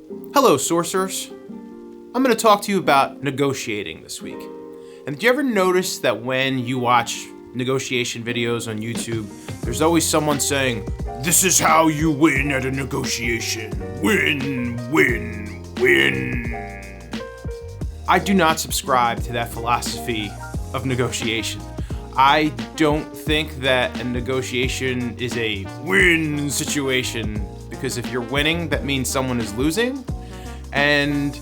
Hello, sorcerers. I'm going to talk to you about negotiating this week. And did you ever notice that when you watch negotiation videos on YouTube, there's always someone saying, "This is how you win at a negotiation. Win, win, win." I do not subscribe to that philosophy of negotiation. I don't think that a negotiation is a win situation, because if you're winning, that means someone is losing. And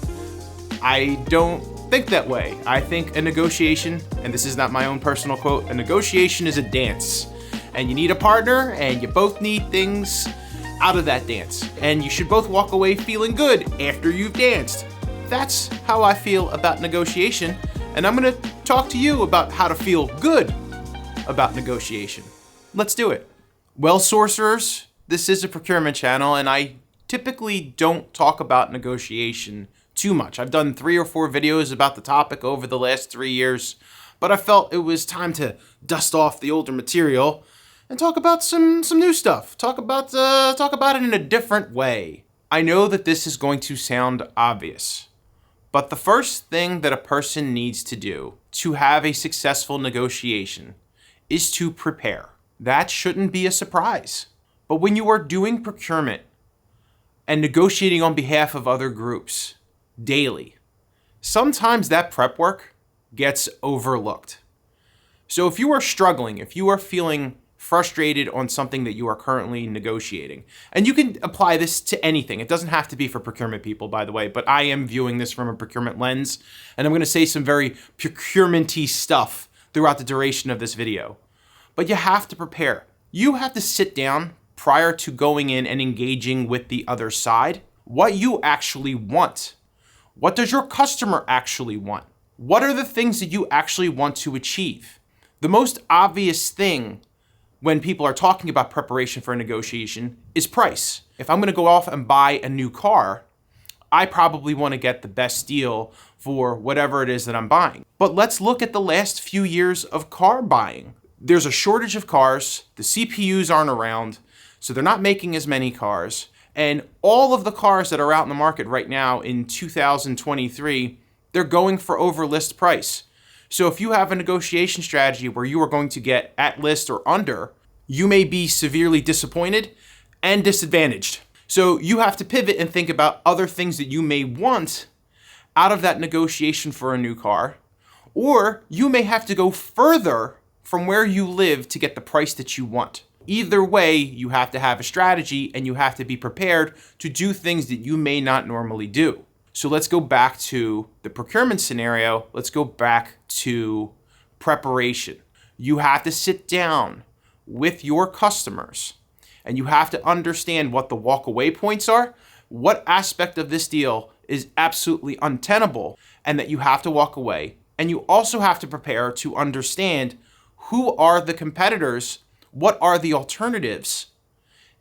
I don't think that way. I think a negotiation, and this is not my own personal quote, a negotiation is a dance. And you need a partner, and you both need things out of that dance. And you should both walk away feeling good after you've danced. That's how I feel about negotiation, and I'm gonna talk to you about how to feel good about negotiation. Let's do it. Well, sorcerers, this is a procurement channel, and I typically don't talk about negotiation too much. I've done 3 or 4 videos about the topic over the last 3 years, but I felt it was time to dust off the older material and talk about some new stuff. Talk about it in a different way. I know that this is going to sound obvious, but the first thing that a person needs to do to have a successful negotiation is to prepare. That shouldn't be a surprise. But when you are doing procurement and negotiating on behalf of other groups daily, sometimes that prep work gets overlooked. So if you are struggling, if you are feeling frustrated on something that you are currently negotiating, and you can apply this to anything. It doesn't have to be for procurement people, by the way, but I am viewing this from a procurement lens, and I'm going to say some very procurement-y stuff throughout the duration of this video. But you have to prepare. You have to sit down prior to going in and engaging with the other side what you actually want. What does your customer actually want? What are the things that you actually want to achieve? The most obvious thing when people are talking about preparation for a negotiation is price. If I'm going to go off and buy a new car, I probably want to get the best deal for whatever it is that I'm buying. But let's look at the last few years of car buying. There's a shortage of cars, the CPUs aren't around, so they're not making as many cars, and all of the cars that are out in the market right now in 2023, they're going for over list price. So if you have a negotiation strategy where you are going to get at list or under, you may be severely disappointed and disadvantaged. So you have to pivot and think about other things that you may want out of that negotiation for a new car, or you may have to go further from where you live to get the price that you want. Either way, you have to have a strategy and you have to be prepared to do things that you may not normally do. So let's go back to the procurement scenario. Let's go back to preparation. You have to sit down with your customers and you have to understand what the walkaway points are, what aspect of this deal is absolutely untenable, and that you have to walk away. And you also have to prepare to understand who are the competitors, what are the alternatives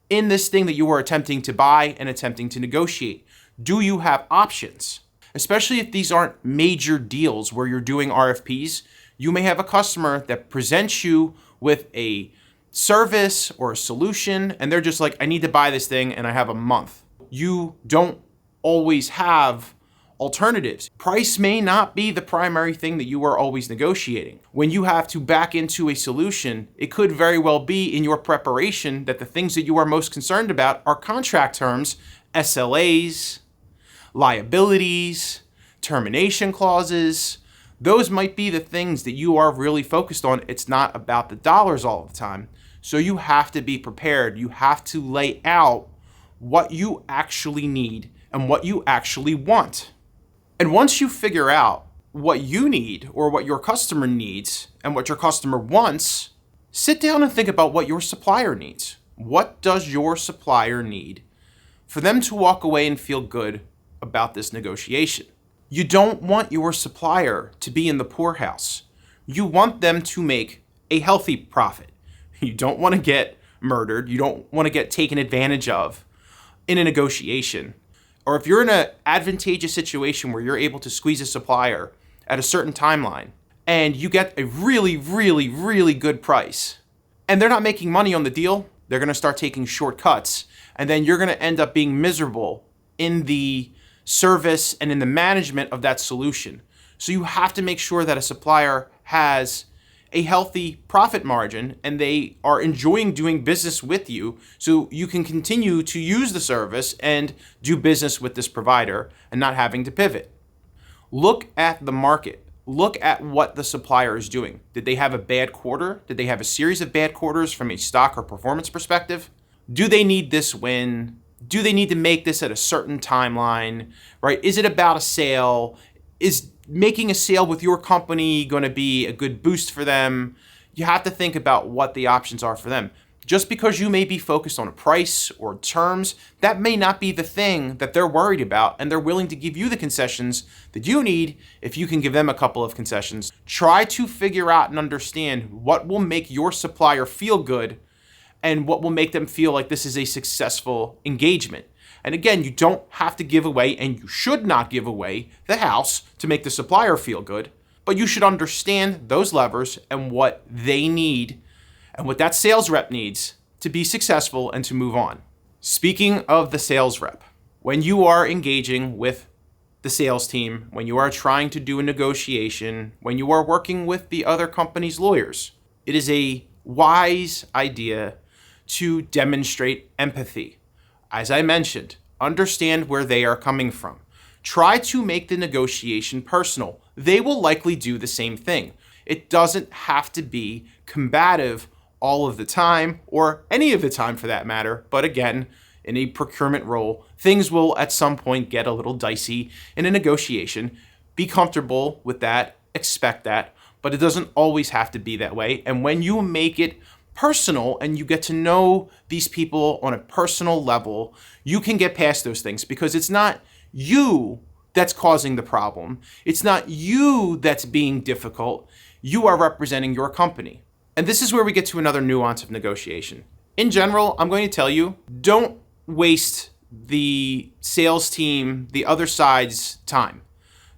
in this thing that you are attempting to buy and attempting to negotiate. Do you have options? Especially if these aren't major deals where you're doing RFPs, you may have a customer that presents you with a service or a solution, and they're just like, I need to buy this thing and I have a month. You don't always have alternatives. Price may not be the primary thing that you are always negotiating. When you have to back into a solution, it could very well be in your preparation that the things that you are most concerned about are contract terms, SLAs, liabilities, termination clauses. Those might be the things that you are really focused on. It's not about the dollars all the time. So you have to be prepared. You have to lay out what you actually need and what you actually want. And once you figure out what you need or what your customer needs and what your customer wants, sit down and think about what your supplier needs. What does your supplier need for them to walk away and feel good about this negotiation? You don't want your supplier to be in the poorhouse. You want them to make a healthy profit. You don't want to get murdered. You don't want to get taken advantage of in a negotiation. Or if you're in an advantageous situation where you're able to squeeze a supplier at a certain timeline and you get a really, really, really good price and they're not making money on the deal, they're going to start taking shortcuts, and then you're going to end up being miserable in the service and in the management of that solution. So you have to make sure that a supplier has a healthy profit margin and they are enjoying doing business with you, so you can continue to use the service and do business with this provider and not having to pivot. Look at the market. Look at what the supplier is doing. Did they have a bad quarter? Did they have a series of bad quarters from a stock or performance perspective? Do they need this win? Do they need to make this at a certain timeline, right? Is it about a sale? Is making a sale with your company going to be a good boost for them? You have to think about what the options are for them. Just because you may be focused on a price or terms, that may not be the thing that they're worried about, and they're willing to give you the concessions that you need if you can give them a couple of concessions. Try to figure out and understand what will make your supplier feel good and what will make them feel like this is a successful engagement. And again, you don't have to give away, and you should not give away, the house to make the supplier feel good, but you should understand those levers and what they need and what that sales rep needs to be successful and to move on. Speaking of the sales rep, when you are engaging with the sales team, when you are trying to do a negotiation, when you are working with the other company's lawyers, it is a wise idea to demonstrate empathy. As I mentioned, understand where they are coming from. Try to make the negotiation personal. They will likely do the same thing. It doesn't have to be combative all of the time, or any of the time for that matter. But again, in a procurement role, things will at some point get a little dicey in a negotiation. Be comfortable with that, expect that, but it doesn't always have to be that way. And when you make it personal and you get to know these people on a personal level, you can get past those things, because it's not you that's causing the problem. It's not you that's being difficult. You are representing your company. And this is where we get to another nuance of negotiation. In general, I'm going to tell you, don't waste the sales team, the other side's time.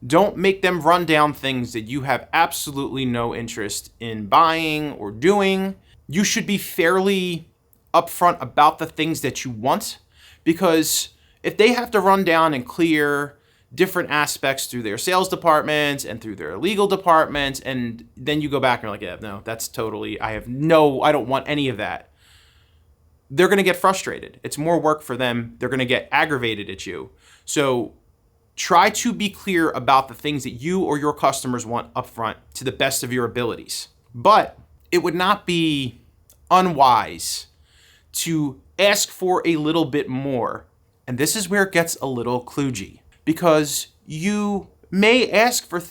Don't make them run down things that you have absolutely no interest in buying or doing. You should be fairly upfront about the things that you want, because if they have to run down and clear different aspects through their sales departments and through their legal departments, and then you go back and you're like, yeah, no, that's totally, I don't want any of that. They're going to get frustrated. It's more work for them. They're going to get aggravated at you. So try to be clear about the things that you or your customers want upfront to the best of your abilities. But it would not be unwise to ask for a little bit more. And this is where it gets a little kludgy, because you may ask for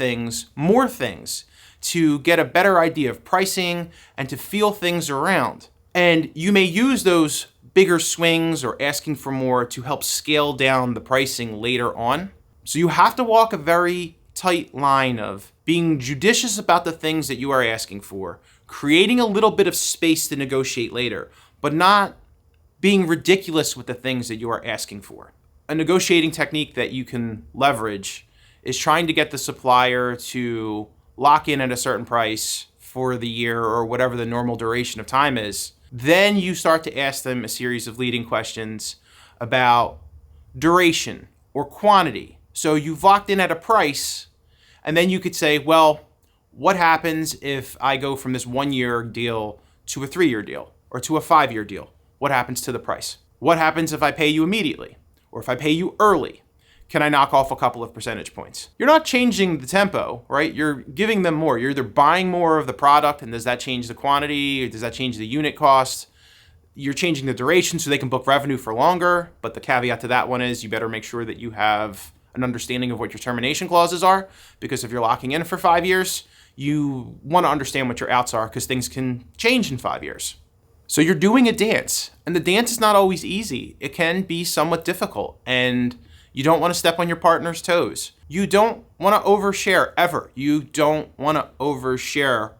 more things, to get a better idea of pricing and to feel things around. And you may use those bigger swings or asking for more to help scale down the pricing later on. So you have to walk a very tight line of being judicious about the things that you are asking for, creating a little bit of space to negotiate later, but not being ridiculous with the things that you are asking for. A negotiating technique that you can leverage is trying to get the supplier to lock in at a certain price for the year or whatever the normal duration of time is. Then you start to ask them a series of leading questions about duration or quantity. So you've locked in at a price, and then you could say, well, what happens if I go from this 1-year deal to a 3-year deal or to a 5-year deal? What happens to the price? What happens if I pay you immediately? Or if I pay you early, can I knock off a couple of percentage points? You're not changing the tempo, right? You're giving them more. You're either buying more of the product, and does that change the quantity? Or does that change the unit cost? You're changing the duration so they can book revenue for longer. But the caveat to that one is you better make sure that you have an understanding of what your termination clauses are, because if you're locking in for 5 years, you want to understand what your outs are, because things can change in 5 years. So you're doing a dance, and the dance is not always easy. It can be somewhat difficult, and you don't want to step on your partner's toes. You don't want to overshare ever. You don't want to overshare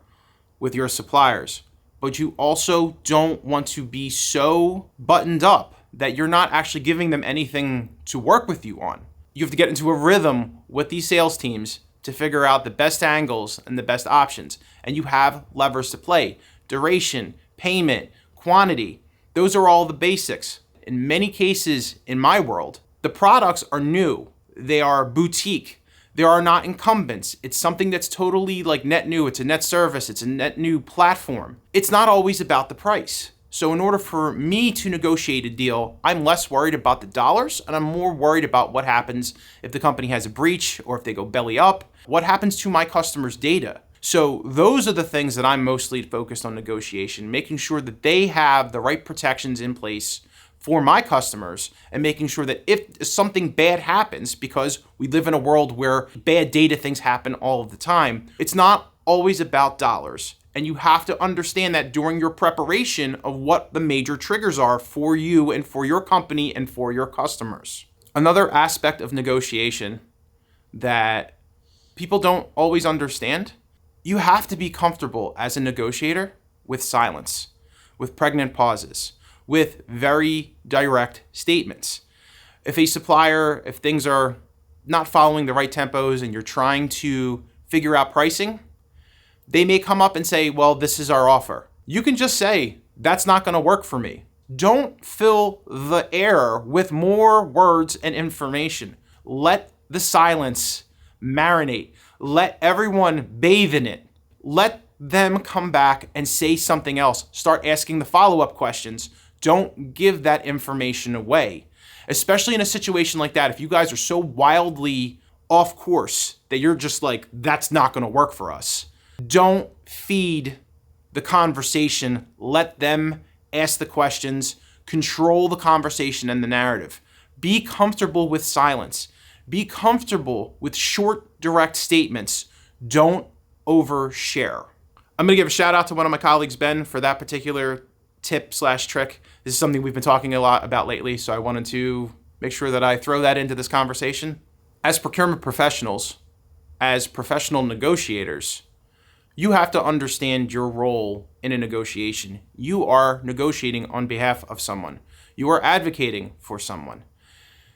with your suppliers, but you also don't want to be so buttoned up that you're not actually giving them anything to work with you on. You have to get into a rhythm with these sales teams to figure out the best angles and the best options, and you have levers to play. Duration, payment, quantity, those are all the basics. In many cases in my world, the products are new. They are boutique. They are not incumbents. It's something that's totally like net new. It's a net service. It's a net new platform. It's not always about the price. So in order for me to negotiate a deal, I'm less worried about the dollars and I'm more worried about what happens if the company has a breach or if they go belly up, what happens to my customers' data. So those are the things that I'm mostly focused on negotiation, making sure that they have the right protections in place for my customers and making sure that if something bad happens, because we live in a world where bad data things happen all of the time, it's not always about dollars. And you have to understand that during your preparation of what the major triggers are for you and for your company and for your customers. Another aspect of negotiation that people don't always understand, you have to be comfortable as a negotiator with silence, with pregnant pauses, with very direct statements. If a supplier, if things are not following the right tempos and you're trying to figure out pricing, they may come up and say, well, this is our offer. You can just say, that's not going to work for me. Don't fill the air with more words and information. Let the silence marinate. Let everyone bathe in it. Let them come back and say something else. Start asking the follow-up questions. Don't give that information away. Especially in a situation like that, if you guys are so wildly off course that you're just like, that's not going to work for us. Don't feed the conversation. Let them ask the questions. Control the conversation and the narrative. Be comfortable with silence. Be comfortable with short, direct statements. Don't overshare. I'm going to give a shout out to one of my colleagues, Ben, for that particular tip/trick. This is something we've been talking a lot about lately, so I wanted to make sure that I throw that into this conversation. As procurement professionals, as professional negotiators, you have to understand your role in a negotiation. You are negotiating on behalf of someone. You are advocating for someone.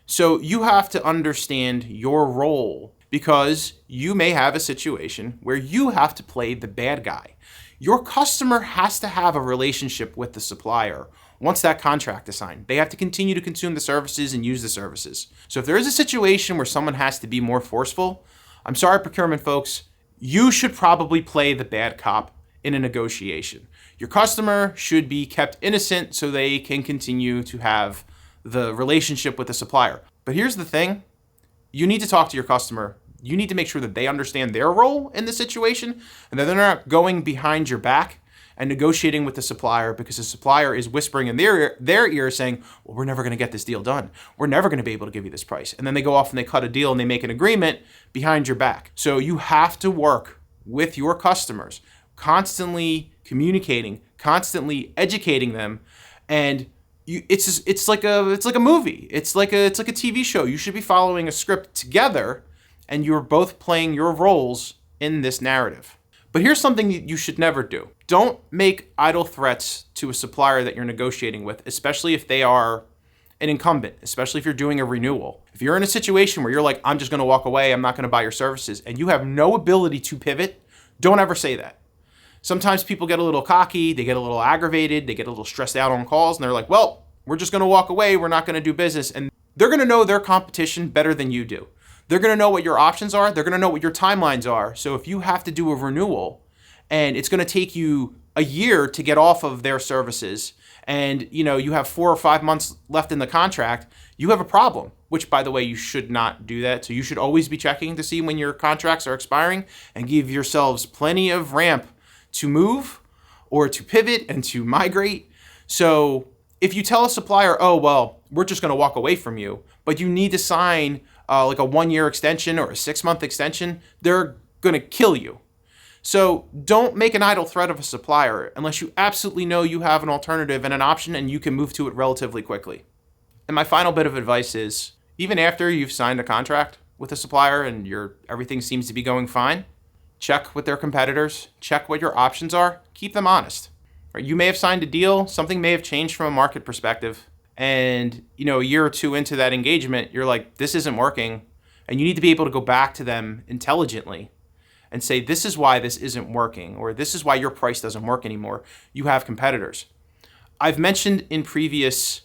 So you have to understand your role because you may have a situation where you have to play the bad guy. Your customer has to have a relationship with the supplier once that contract is signed. They have to continue to consume the services and use the services. So if there is a situation where someone has to be more forceful, I'm sorry, procurement folks, you should probably play the bad cop in a negotiation. Your customer should be kept innocent so they can continue to have the relationship with the supplier. But here's the thing. You need to talk to your customer. You need to make sure that they understand their role in the situation and that they're not going behind your back and negotiating with the supplier because the supplier is whispering in their ear saying, well, we're never going to get this deal done. We're never going to be able to give you this price. And then they go off and they cut a deal and they make an agreement behind your back. So you have to work with your customers, constantly communicating, constantly educating them. And it's like a movie. It's like a TV show. You should be following a script together and you're both playing your roles in this narrative. But here's something you should never do. Don't make idle threats to a supplier that you're negotiating with, especially if they are an incumbent, especially if you're doing a renewal. If you're in a situation where you're like, I'm just going to walk away, I'm not going to buy your services, and you have no ability to pivot, don't ever say that. Sometimes people get a little cocky, they get a little aggravated, they get a little stressed out on calls, and they're like, well, we're just going to walk away, we're not going to do business. And they're going to know their competition better than you do. They're going to know what your options are. They're going to know what your timelines are. So if you have to do a renewal and it's going to take you a year to get off of their services and you have 4 or 5 months left in the contract, you have a problem, which by the way, you should not do that. So you should always be checking to see when your contracts are expiring and give yourselves plenty of ramp to move or to pivot and to migrate. So if you tell a supplier, oh, well, we're just going to walk away from you, but you need to sign like a 1-year extension or a 6-month extension, they're going to kill you. So don't make an idle threat of a supplier unless you absolutely know you have an alternative and an option and you can move to it relatively quickly. And my final bit of advice is, even after you've signed a contract with a supplier and everything seems to be going fine, check with their competitors, check what your options are, keep them honest. Right? You may have signed a deal, something may have changed from a market perspective, and a year or two into that engagement, you're like, this isn't working, and you need to be able to go back to them intelligently and say, this is why this isn't working, or this is why your price doesn't work anymore. You have competitors. I've mentioned in previous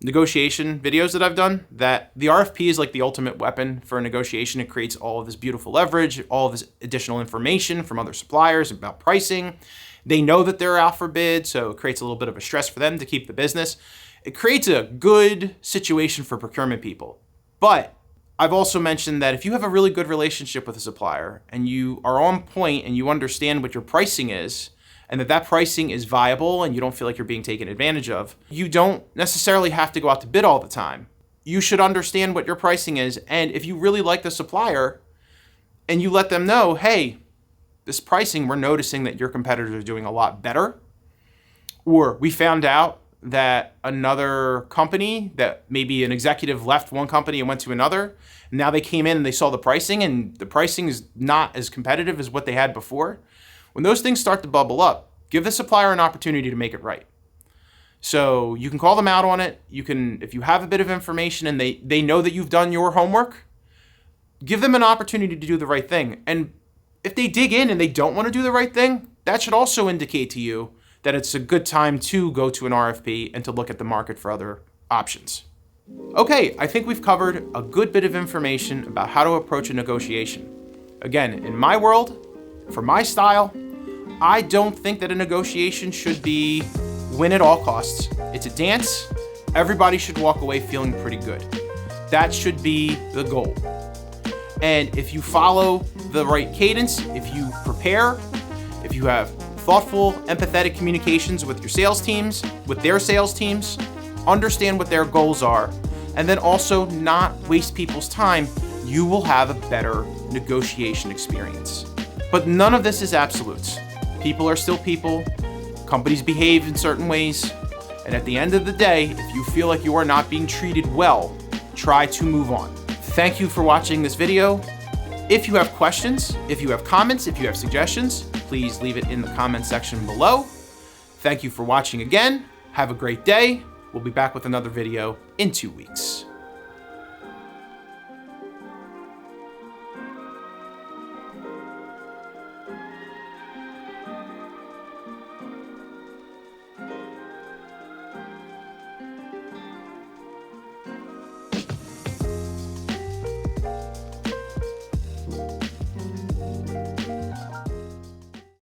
negotiation videos that I've done that the RFP is like the ultimate weapon for a negotiation. It creates all of this beautiful leverage, all of this additional information from other suppliers about pricing. They know that they're out for bid, so it creates a little bit of a stress for them to keep the business. It creates a good situation for procurement people. But I've also mentioned that if you have a really good relationship with a supplier and you are on point and you understand what your pricing is, and that pricing is viable and you don't feel like you're being taken advantage of, you don't necessarily have to go out to bid all the time. You should understand what your pricing is, and if you really like the supplier and you let them know, hey, this pricing, we're noticing that your competitors are doing a lot better, or we found out that another company, that maybe an executive left one company and went to another, and now they came in and they saw the pricing and the pricing is not as competitive as what they had before. When those things start to bubble up, give the supplier an opportunity to make it right. So you can call them out on it. You can, if you have a bit of information and they know that you've done your homework, give them an opportunity to do the right thing. And if they dig in and they don't want to do the right thing, that should also indicate to you that it's a good time to go to an RFP and to look at the market for other options. Okay, I think we've covered a good bit of information about how to approach a negotiation. Again, in my world, for my style, I don't think that a negotiation should be win at all costs. It's a dance. Everybody should walk away feeling pretty good. That should be the goal. And if you follow the right cadence, if you prepare, if you have thoughtful, empathetic communications with your sales teams, with their sales teams, understand what their goals are, and then also not waste people's time, you will have a better negotiation experience. But none of this is absolutes. People are still people. Companies behave in certain ways. And at the end of the day, if you feel like you are not being treated well, try to move on. Thank you for watching this video. If you have questions, if you have comments, if you have suggestions, please leave it in the comment section below. Thank you for watching again. Have a great day. We'll be back with another video in 2 weeks.